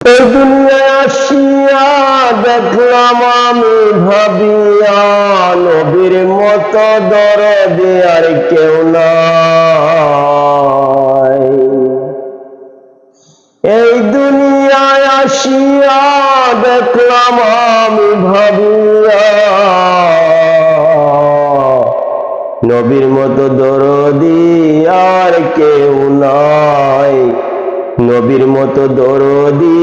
এই দুনিয়ায় আসিয়া দেখলাম আমি ভাবিয়া, নবীর মতো দরদি আর কেউ নাই। এই দুনিয়ায় আসিয়া দেখলাম আমি ভাবিয়া, নবীর মতো দরদি আর কেউ নাই। নবীর মতো দরদি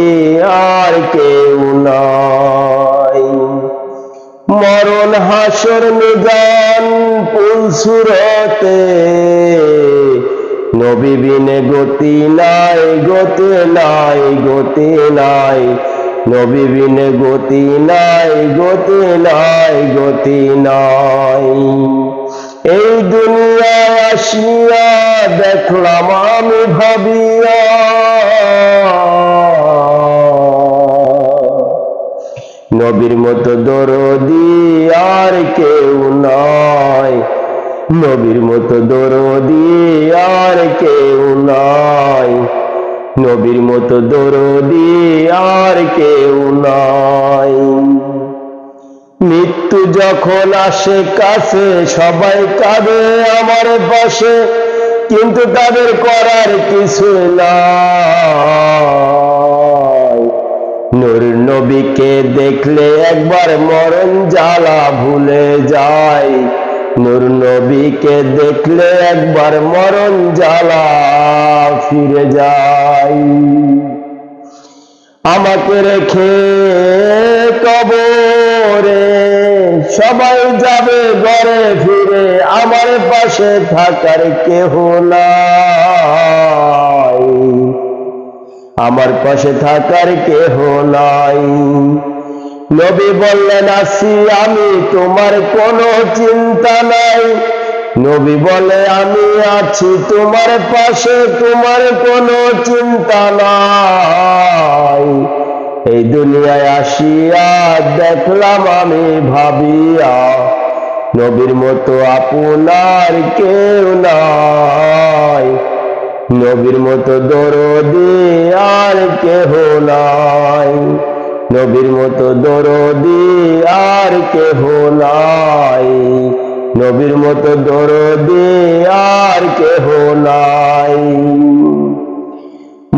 আর কেউ নাই। মরণ হাসর মিজান পুলসুরতে, নবী বিনে গতি নাই, গতি নাই, গতি নাই। নবী বিনে গতি নাই, গতি নাই, গতি নাই। এই দুনিয়ায় আসিয়া দেখলাম আমি ভাবিয়া, নবীর মতো দরদি আর কেউ নাই। নবীর মতো দরদি আর কেউ নাই। নবীর মতো দরদি আর কেউ নাই। মৃত্যু যখন আসে কাছে সবাই কাঁদে আমার পাশে, কিন্তু তাদের করার কিছু নাই। নূর নবীকে দেখলে একবার মরণ জ্বালা ভুলে যায়। নূর নবীকে দেখলে একবার মরণ জ্বালা ফিরে যায়। আমাকে রেখে কবরে সবাই যাবে ঘরে ফিরে, আমার পাশে থাকার কেহ নাই। আমার পাশে থাকার কেহ নাই। নবী বললেন আছি আমি, তোমার কোনো চিন্তা নাই। নবী বলে আমি আছি তোমার পাশে, তোমার কোনো চিন্তা নাই। এই দুনিয়ায় আসিয়া দেখলাম আমি ভাবিয়া, নবীর মতো আপনার কেউ নাই। নবীর মতো দরদি আর কেহ নাই। নবীর মতো দরদি আর কেহ নাই। নবীর মতো দরদি আর কেহ নাই।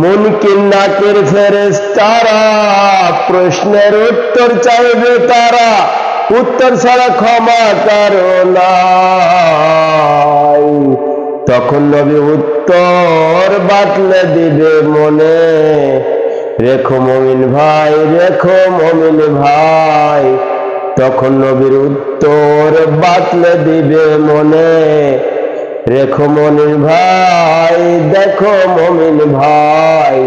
মুনকির নাকির ফেরেশতারা প্রশ্নের উত্তর চাইবে তারা, উত্তর ছাড়া ক্ষমা কারো নাই। তখন নবী উত্তর বাতলে দিবে মনে, রেখো মুমিন ভাই, রেখো মুমিন ভাই। তখন নবীর উত্তর বাতলে দিবে মনে, রেখো মুমিন ভাই, দেখো মুমিন ভাই।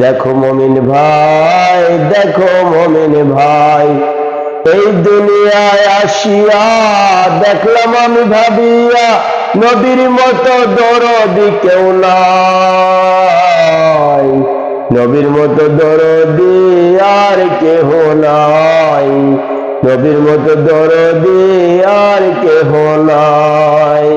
দেখো মুমিন ভাই, দেখো মুমিন ভাই। এই দুনিয়ায় আসিয়া দেখলাম আমি ভাবিয়া, নবীর মতো দরদি কেউ নাই। নবীর মতো দরদি আর কেহ নাই। নবীর মতো দরদি আর কেহ নাই।